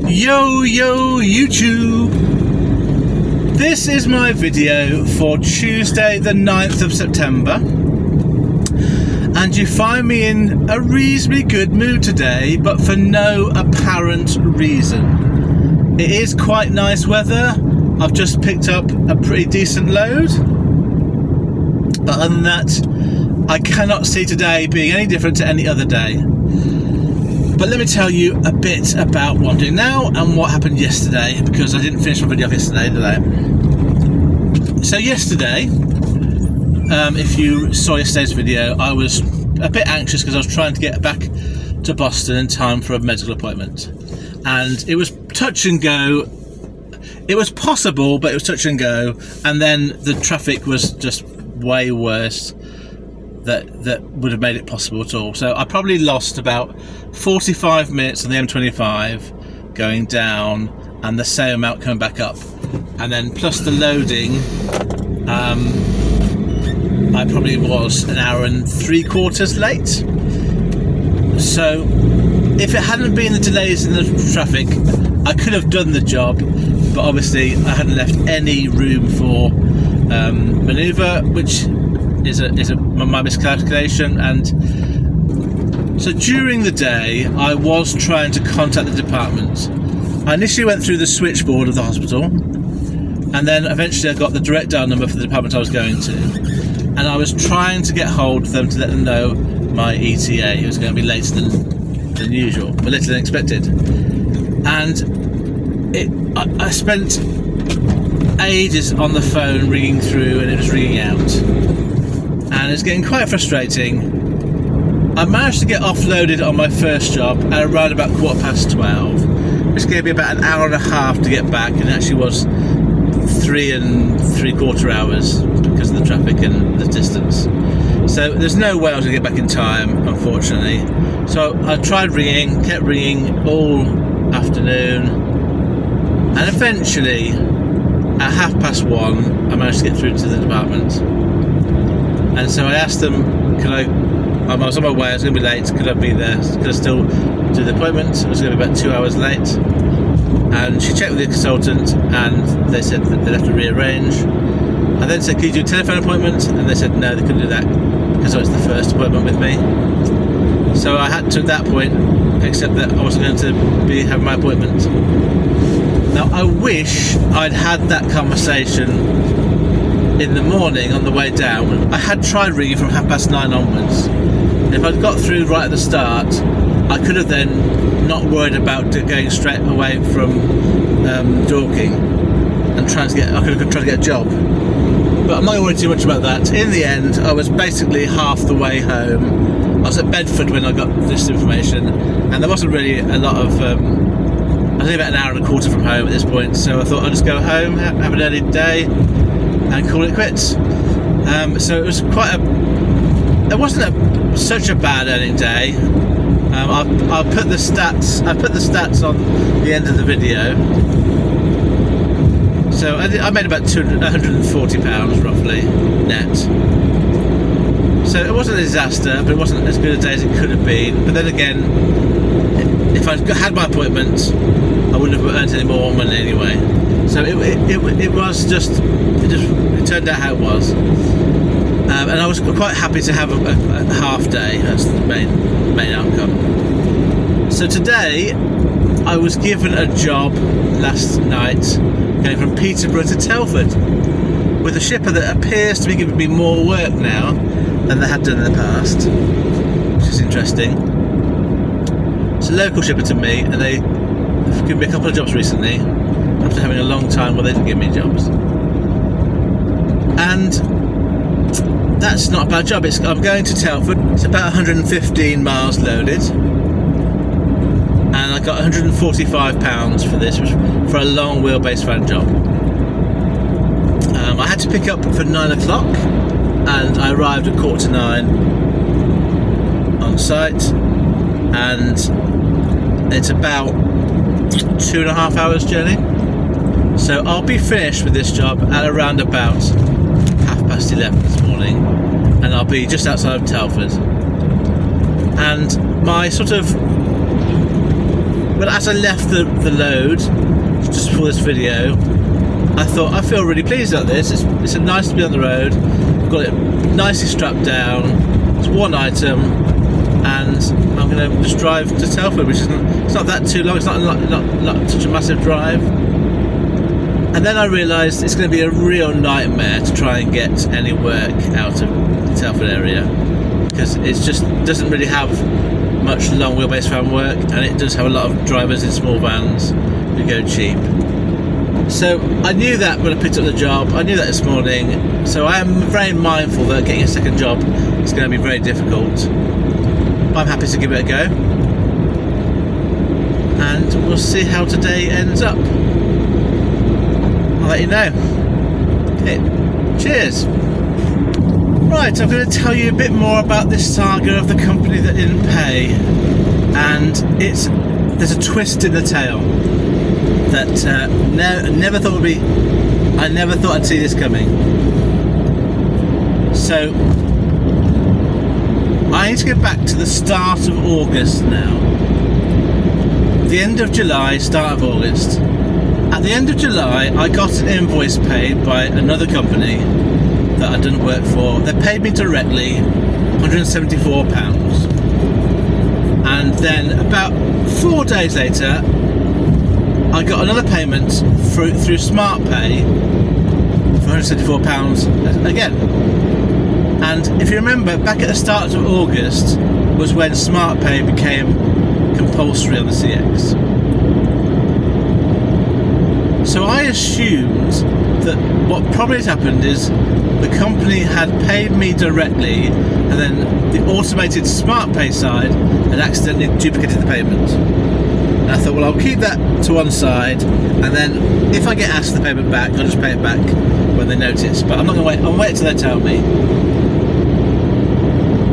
Yo YouTube! This is my video for Tuesday the 9th of September, and you find me in a reasonably good mood today, but for no apparent reason. It is quite nice weather. I've just picked up a pretty decent load, but other than that I cannot see today being any different to any other day. But let me tell you a bit about what I'm doing now and what happened yesterday, because I didn't finish my video yesterday, did I? So yesterday, if you saw yesterday's video, I was a bit anxious because I was trying to get back to Boston in time for a medical appointment. And it was touch and go. It was possible, but it was touch and go. And then the traffic was just way worse that would have made it possible at all. So I probably lost about 45 minutes on the M25 going down and the same amount coming back up, and then plus the loading, I probably was an hour and 3/4 late. So if it hadn't been the delays in the traffic, I could have done the job, but obviously I hadn't left any room for manoeuvre, which is my miscalculation. And so during the day I was trying to contact the department. I initially went through the switchboard of the hospital, and then eventually I got the direct dial number for the department I was going to, and I was trying to get hold of them to let them know my ETA was going to be later than usual, but later than expected. And I spent ages on the phone ringing through, and it was ringing out, and it's getting quite frustrating. I managed to get offloaded on my first job at around about 12:15, which gave me about an hour and a half to get back, and it actually was 3 3/4 hours because of the traffic and the distance. So there's no way I was going to get back in time, unfortunately. So I tried ringing, kept ringing all afternoon, and eventually at 1:30 I managed to get through to the department. And so I asked them, I was on my way, I was going to be late, could I be there, could I still do the appointment? I was going to be about 2 hours late. And she checked with the consultant, and they said that they'd have to rearrange. I then said, could you do a telephone appointment? And they said no, they couldn't do that because it was the first appointment with me. So I had to, at that point, accept that I wasn't going to have my appointment. Now I wish I'd had that conversation in the morning on the way down. I had tried ringing from 9:30 onwards. If I'd got through right at the start, I could have then not worried about going straight away from Dorking and I could have tried to get a job. But I'm not going to worry too much about that. In the end, I was basically half the way home. I was at Bedford when I got this information, and there wasn't really a lot of I was only about an hour and a quarter from home at this point, so I thought I'd just go home, have an early day, and call it quits. So it was it wasn't such a bad earning day. I'll put the stats. I put the stats on the end of the video. So I made about £140 roughly net. So it wasn't a disaster, but it wasn't as good a day as it could have been. But then again, if I'd had my appointment, I wouldn't have earned any more money anyway. So it was just, it turned out how it was. And I was quite happy to have a half day. That's the main outcome. So today I was given a job last night going from Peterborough to Telford with a shipper that appears to be giving me more work now than they had done in the past, which is interesting. It's a local shipper to me, and they've given me a couple of jobs recently after having a long time where they didn't give me jobs. And that's not a bad job. I'm going to Telford. It's about 115 miles loaded, and I got £145 for this, for a long wheelbase van job. I had to pick up for 9 o'clock, and I arrived at 9:15 on site, and it's about 2.5 hours journey. So I'll be finished with this job at around about 11:30 this morning, and I'll be just outside of Telford. And my sort of But as I left the load just before this video, I thought, I feel really pleased about this. It's nice to be on the road. I've got it nicely strapped down. It's one item, and I'm going to just drive to Telford, which it's not that too long. It's not such a massive drive. And then I realised it's going to be a real nightmare to try and get any work out of the Telford area, because it just doesn't really have much long wheelbase van work, and it does have a lot of drivers in small vans who go cheap. So I knew that when I picked up the job. I knew that this morning. So I am very mindful that getting a second job is going to be very difficult. I'm happy to give it a go, and we'll see how today ends up. I'll let you know. Okay, cheers. Right, I'm going to tell you a bit more about this saga of the company that didn't pay, and there's a twist in the tale that never thought would be. I never thought I'd see this coming. So I need to go back to the start of August now. The end of July, start of August. At the end of July, I got an invoice paid by another company that I didn't work for. They paid me directly £174. And then about 4 days later, I got another payment through SmartPay for £174 again. And if you remember, back at the start of August was when SmartPay became compulsory on the CX. So I assumed that what probably had happened is the company had paid me directly, and then the automated SmartPay side had accidentally duplicated the payment. And I thought, well, I'll keep that to one side, and then if I get asked the payment back, I'll just pay it back when they notice. But I'm not going to wait. I'll wait till they tell me.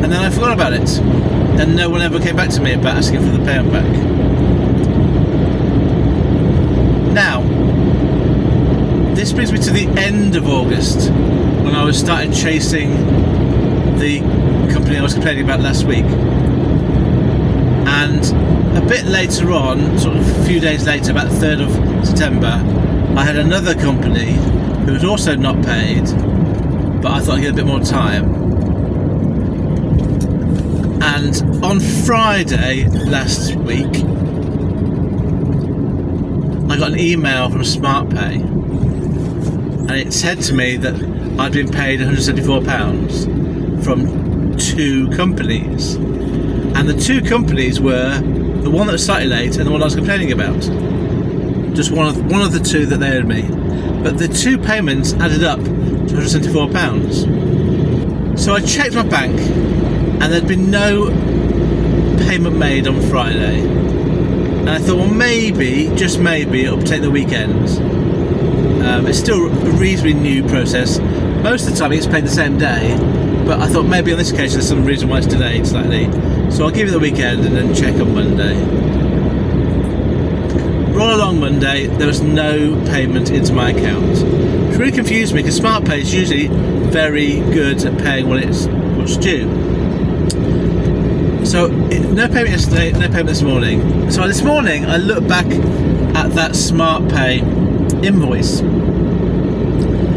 And then I forgot about it, and no one ever came back to me about asking for the payment back. Now, this brings me to the end of August, when I was started chasing the company I was complaining about last week. And a bit later on, sort of a few days later, about the 3rd of September, I had another company who was also not paid, but I thought I'd get a bit more time. And on Friday last week, I got an email from SmartPay, and it said to me that I'd been paid £174 from 2 companies. And the 2 companies were the one that was slightly late and the one I was complaining about. Just one of the 2 that they owed me. But the 2 payments added up to £174. So I checked my bank, and there'd been no payment made on Friday. And I thought, well, maybe, just maybe, it'll take the weekend. It's still a reasonably new process. Most of the time it's paid the same day, but I thought maybe on this occasion there's some reason why it's delayed slightly. So I'll give it the weekend and then check on Monday. Roll along Monday, there was no payment into my account, which really confused me, because SmartPay is usually very good at paying what's due. So no payment yesterday, no payment this morning. So this morning I looked back at that SmartPay invoice,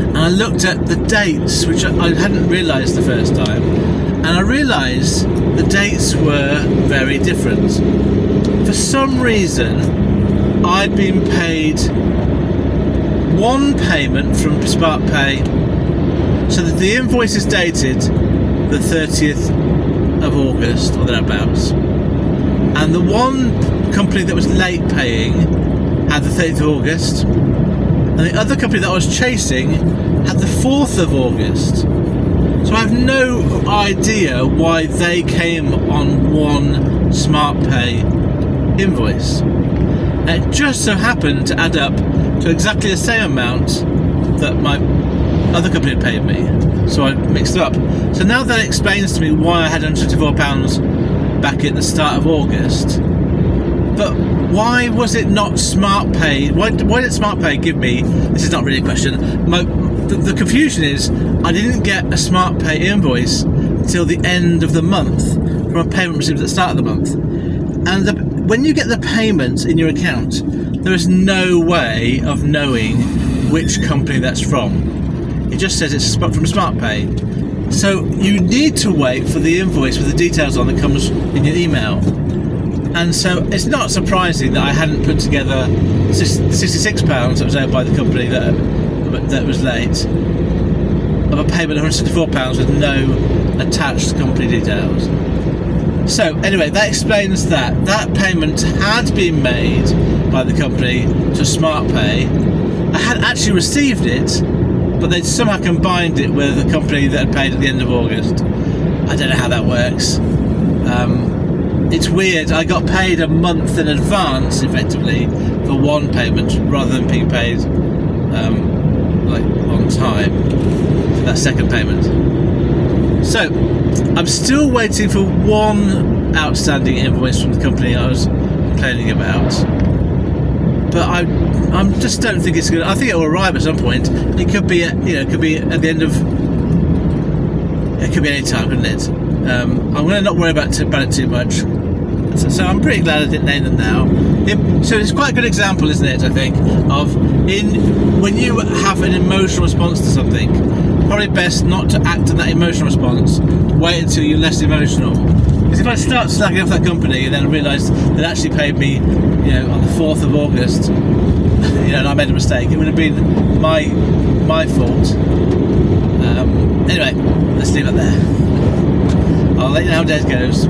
and I looked at the dates, which I hadn't realised the first time, and I realised the dates were very different. For some reason, I'd been paid one payment from SmartPay, so that the invoice is dated the 30th of August or thereabouts, and the one company that was late paying had the 30th of August, and the other company that I was chasing had the 4th of August. So I have no idea why they came on one SmartPay invoice. And it just so happened to add up to exactly the same amount that my other company had paid me. So I mixed it up. So now that explains to me why I had £154 back at the start of August. But why was it not SmartPay? Why did SmartPay give me? This is not really a question. The confusion is I didn't get a SmartPay invoice until the end of the month from a payment received at the start of the month, and when you get the payment in your account, there is no way of knowing which company that's from. It just says it's from SmartPay. So you need to wait for the invoice with the details on that comes in your email. And so it's not surprising that I hadn't put together £66 that was owed by the company that was late, of a payment of £164 with no attached company details. So anyway, that explains that. That payment had been made by the company to SmartPay. I had actually received it, but they'd somehow combined it with a company that had paid at the end of August. I don't know how that works. It's weird. I got paid a month in advance, effectively, for one payment rather than being paid on time for that second payment. So I'm still waiting for one outstanding invoice from the company I was complaining about, but I just don't think it's good. I think it will arrive at some point. It could be at the end of. It could be any time, couldn't it? I'm going to not worry about it too much. So I'm pretty glad I didn't name them now. So it's quite a good example, isn't it, I think, of when you have an emotional response to something, probably best not to act on that emotional response. Wait until you're less emotional. Because if I start slacking off that company and then realise they actually paid me, on the 4th of August, and I made a mistake, it would have been my fault. Anyway, let's leave it there. I'll let you know how days goes.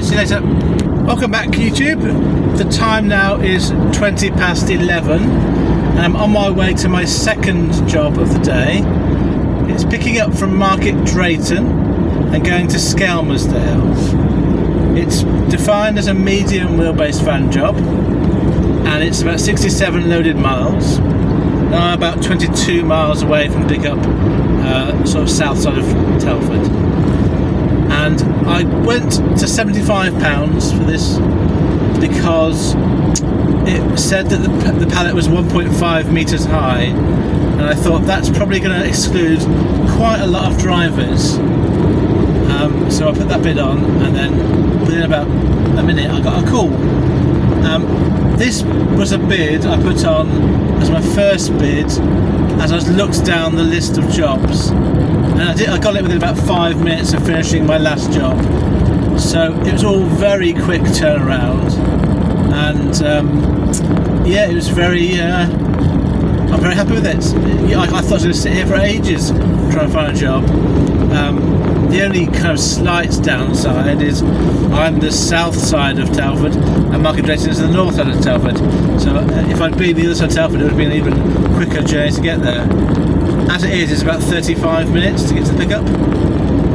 See you later. Welcome back, YouTube. The time now is 20 past 11 and I'm on my way to my second job of the day. It's picking up from Market Drayton and going to Skelmersdale. It's defined as a medium wheelbase van job and it's about 67 loaded miles. Now I'm about 22 miles away from the pickup, sort of south side of Telford. And I went to £75 for this because it said that the pallet was 1.5 metres high, and I thought that's probably going to exclude quite a lot of drivers. So I put that bid on, and then within about a minute I got a call. This was a bid I put on as my first bid as I looked down the list of jobs, and I got it within about 5 minutes of finishing my last job. So it was all very quick turnaround, and it was very. I'm very happy with it. I thought I was going to sit here for ages trying to find a job. The only kind of slight downside is I'm the south side of Telford and Market Drayton is the north side of Telford. So if I'd been the other side of Telford, it would have been an even quicker journey to get there. As it is, it's about 35 minutes to get to the pickup.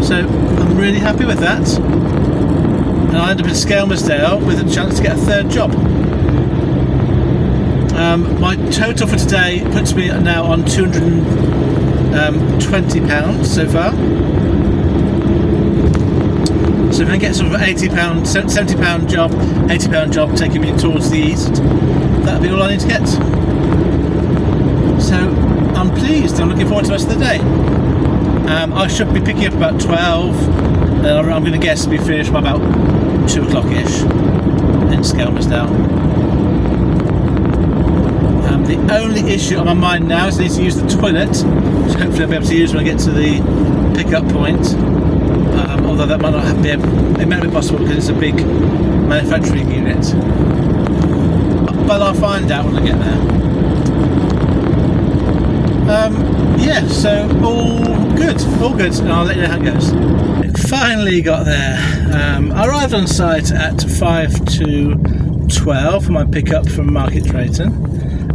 So I'm really happy with that. And I end up in Skelmersdale with a chance to get a third job. My total for today puts me now on £220 so far. So if I get sort of £80, £70 job, £80 job taking me towards the east, that'll be all I need to get. So I'm pleased. I'm looking forward to the rest of the day. I should be picking up about 12, and I'm going to guess to be finished by about 2 o'clock-ish in Skelmersdale. The only issue on my mind now is I need to use the toilet, which hopefully I'll be able to use when I get to the pickup point. Although that might not be it might not be possible because it's a big manufacturing unit. But I'll find out when I get there. So all good, and I'll let you know how it goes. Finally got there. I arrived on site at 5 to 12 for my pickup from Market Drayton.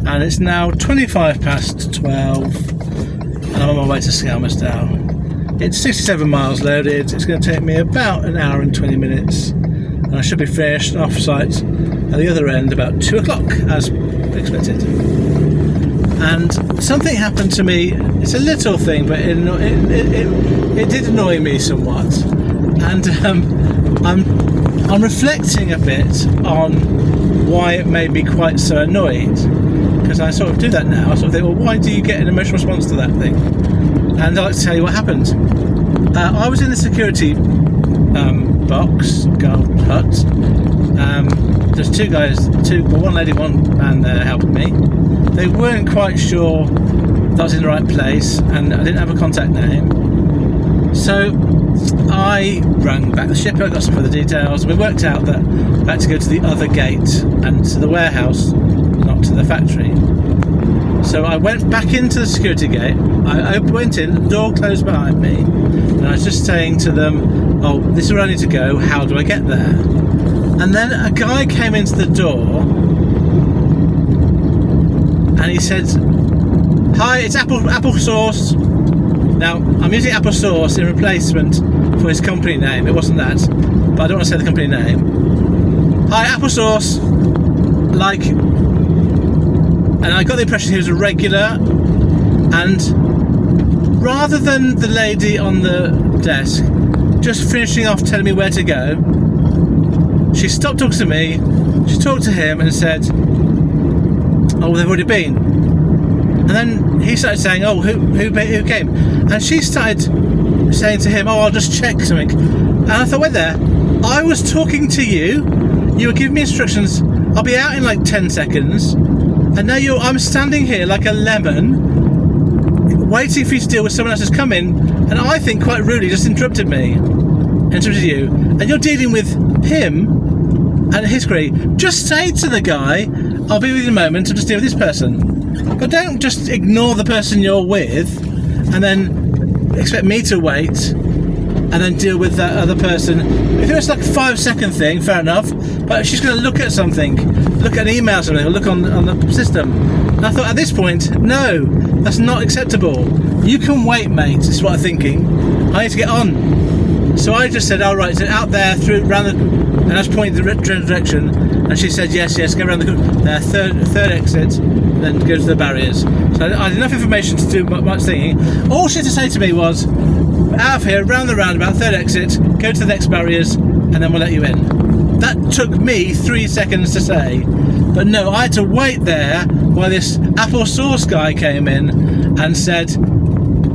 And it's now 25 past 12 and I'm on my way to Skelmersdale. It's 67 miles loaded. It's going to take me about an hour and 20 minutes and I should be finished off site at the other end about 2 o'clock as expected. And something happened to me. It's a little thing, but it did annoy me somewhat, and I'm reflecting a bit on why it made me quite so annoyed, because I sort of do that now. I sort of think, well, why do you get an emotional response to that thing? And I'd like to tell you what happened. I was in the security box, guard hut, there's two guys, one lady, one man there helping me. They weren't quite sure that I was in the right place, and I didn't have a contact name. So I rang back the shipper, got some further details. We worked out that I had to go to the other gate and to the warehouse, not to the factory. So I went back into the security gate. I went in, the door closed behind me, and I was just saying to them, oh, this is where I need to go, how do I get there? And then a guy came into the door and he said, hi, it's applesauce. Now, I'm using applesauce in replacement for his company name. It wasn't that, but I don't want to say the company name. Hi, applesauce. Like, and I got the impression he was a regular, and rather than the lady on the desk just finishing off telling me where to go, she stopped talking to me, she talked to him and said, oh, they've already been. And then he started saying, oh, who came? And she started saying to him, oh, I'll just check something. And I thought, wait there, I was talking to you, you were giving me instructions, I'll be out in like 10 seconds, and now I'm standing here like a lemon, waiting for you to deal with someone else who's come in, and I think quite rudely just interrupted you, and you're dealing with him and his query. Just say to the guy, I'll be with you in a moment, I'll just deal with this person. But don't just ignore the person you're with and then expect me to wait and then deal with that other person. If it was like a 5-second thing, fair enough, but she's going to look at something, look at an email or something, or look on the system. And I thought at this point, no, that's not acceptable. You can wait, mate, is what I'm thinking. I need to get on. So I just said, all right, so out there, and I was pointing the direction, and she said, yes, go around the third exit, then go to the barriers. So I had enough information to do much thinking. All she had to say to me was, out of here, round the roundabout, third exit, go to the next barriers, and then we'll let you in. That took me 3 seconds to say, but no, I had to wait there while this applesauce guy came in and said,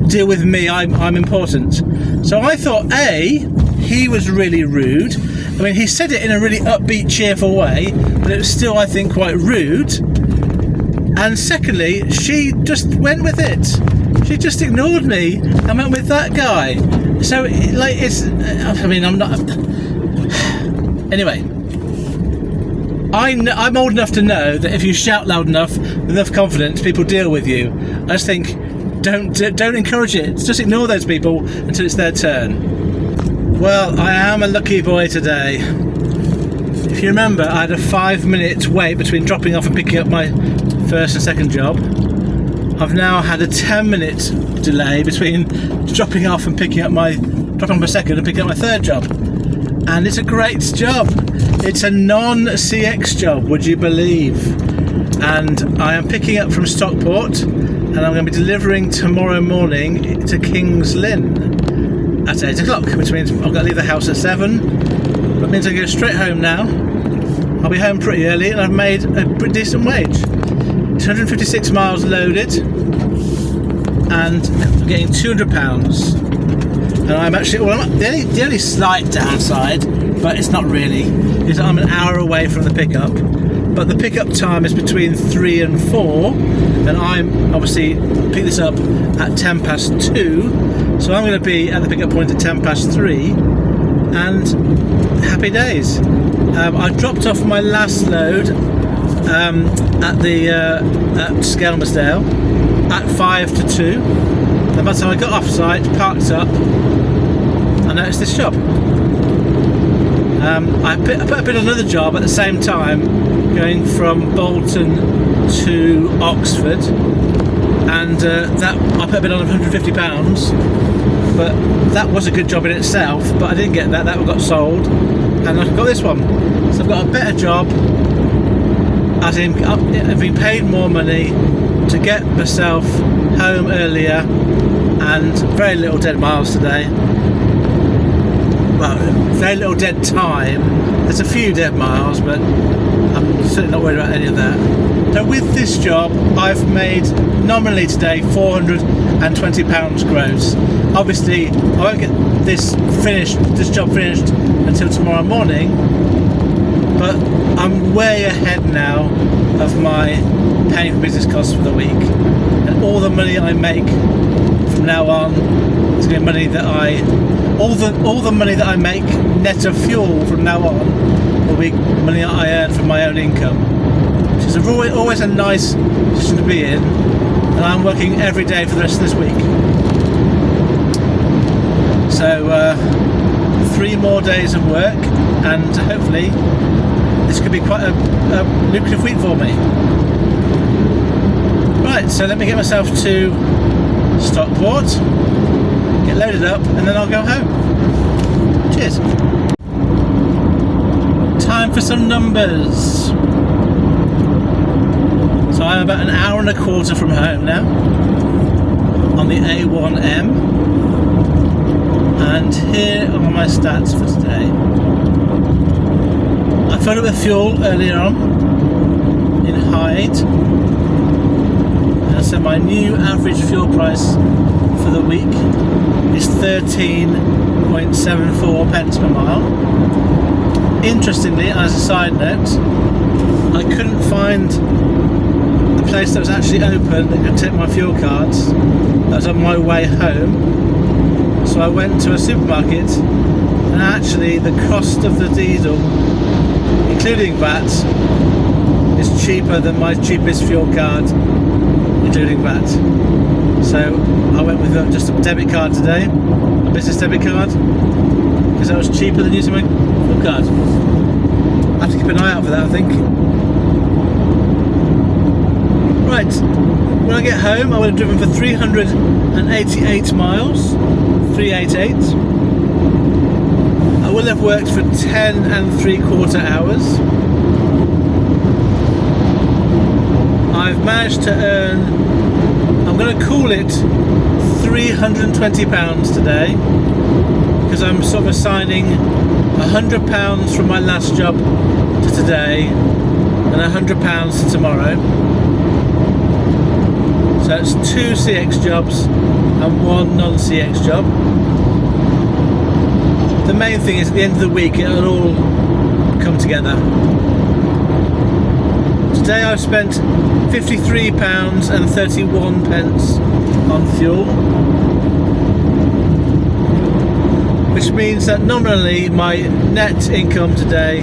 deal with me, I'm important. So I thought, A, he was really rude. I mean, he said it in a really upbeat, cheerful way, but it was still, I think, quite rude. And secondly, she just went with it. She just ignored me and went with that guy. So, like, I mean, I'm not... Anyway, I'm old enough to know that if you shout loud enough, with enough confidence, people deal with you. I just think, don't encourage it. Just ignore those people until it's their turn. Well, I am a lucky boy today. If you remember, I had a 5-minute wait between dropping off and picking up my first and second job. I've now had a 10-minute delay between dropping off my second and picking up my third job. And it's a great job. It's a non-CX job, would you believe? And I am picking up from Stockport, and I'm going to be delivering tomorrow morning to King's Lynn at 8 o'clock, which means I've got to leave the house at 7. That means I go straight home now. I'll be home pretty early, and I've made a pretty decent wage. 256 miles loaded, and I'm getting £200. And I'm actually, the only slight downside, but it's not really, is I'm an hour away from the pickup. But the pickup time is between 3 and 4, and I'm obviously pick this up at 2:10, so I'm going to be at the pickup point at 3:10, and happy days. I dropped off my last load at Skelmersdale at 2:05, and by the time I got off site, parked up, I noticed this job. I put up in another job at the same time, going from Bolton to Oxford, and that I put a bid on £150, but that was a good job in itself, but I didn't get that got sold, and I got this one. So I've got a better job, as in I've been paid more money to get myself home earlier, and very little dead miles today. Well, very little dead time. There's a few dead miles, but I'm certainly not worried about any of that. So with this job, I've made nominally today £420 gross. Obviously, I won't get this job finished until tomorrow morning, but I'm way ahead now of my paying for business costs for the week, and all the money I make from now on is going to be money that all the money that I make net of fuel from now on will be money I earn from my own income, which is always a nice position to be in, and I'm working every day for the rest of this week. So 3 more days of work, and hopefully this could be quite a lucrative week for me. Right, so let me get myself to Stockport, get loaded up, and then I'll go home. Cheers. Time for some numbers. So I'm about an hour and a quarter from home now, on the A1M. And here are my stats for today. I filled it with fuel earlier on in Hyde, and so my new average fuel price for the week is 13.74 pence per mile. Interestingly, as a side note, I couldn't find a place that was actually open that could take my fuel cards. That was on my way home. So I went to a supermarket, and actually the cost of the diesel, including VAT, is cheaper than my cheapest fuel card, including VAT. So I went with just a debit card today, a business debit card, because that was cheaper than using my fuel card. I have to keep an eye out for that, I think. Right, when I get home I will have driven for 388 miles, 388. I will have worked for 10 3/4 hours. I've managed to earn, I'm going to call it £320 today, because I'm sort of assigning £100 from my last job to today and £100 to tomorrow. So it's 2 CX jobs and 1 non-CX job. The main thing is at the end of the week it'll all come together. Today I've spent £53.31 on fuel, which means that nominally my net income today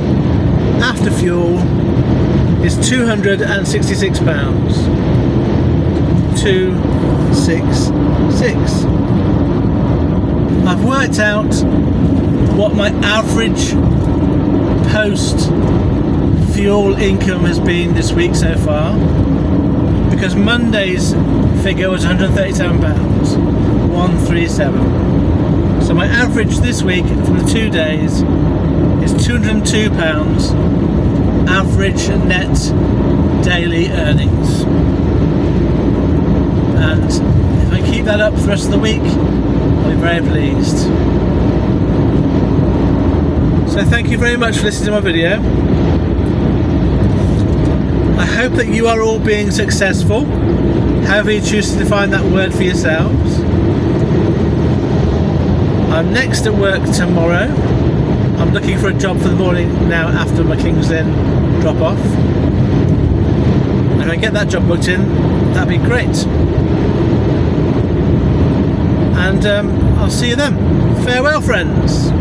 after fuel is £266. 266. I've worked out what my average post fuel income has been this week so far, because Monday's figure was £137, 137. So my average this week from the 2 days is £202 average net daily earnings. And if I keep that up for the rest of the week, I'll be very pleased. So thank you very much for listening to my video. I hope that you are all being successful, however you choose to define that word for yourselves. I'm next at work tomorrow. I'm looking for a job for the morning now after my King's Lynn drop off. If I get that job booked in, that'd be great. And I'll see you then. Farewell, friends.